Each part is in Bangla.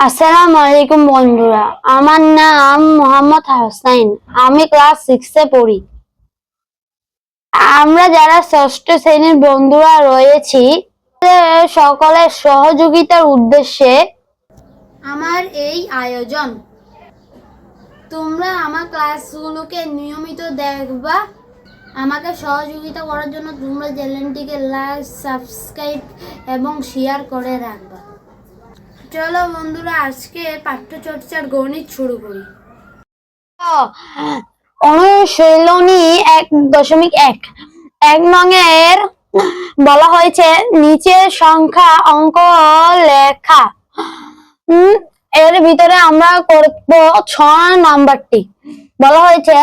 আসসালামু আলাইকুম বন্ধুরা, আমার নাম মোহাম্মদ হাসাইন। আমি ক্লাস 6 এ পড়ি। আমরা যারা ষষ্ঠ শ্রেণীর বন্ধুরা রয়েছি, সকলের সহযোগিতার উদ্দেশ্যে আমার এই আয়োজন। তোমরা আমার ক্লাসগুলোকে নিয়মিত দেখবা। আমাকে সহযোগিতা করার জন্য তোমরা চ্যানেলটিকে লাইক, সাবস্ক্রাইব এবং শেয়ার করে রাখবা। চলো বন্ধুরা, আজকে পাঠ্যচর্চার গণিত শুরু করি। অনুশীলনী 1.1 এক নং এর বলা হয়েছে নিচের সংখ্যা অঙ্ক লেখা। এর ভিতরে আমরা করব 6 নাম্বারটি। বলা হয়েছে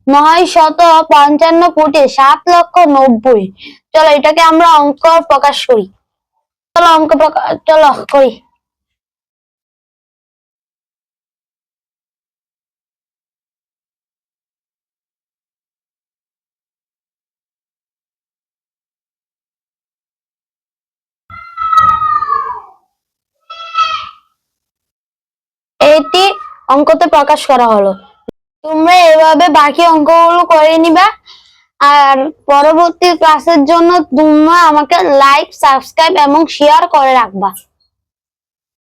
955,7,90,000। চলো এটাকে আমরা অঙ্ক প্রকাশ করি। চলো করি। এটি অঙ্কতে প্রকাশ করা হলো। তোমরা এভাবে বাকি অঙ্কগুলো করে নিবা। আর পরবর্তী ক্লাসের জন্য তোমরা আমাকে লাইক, সাবস্ক্রাইব এবং শেয়ার করে রাখবা।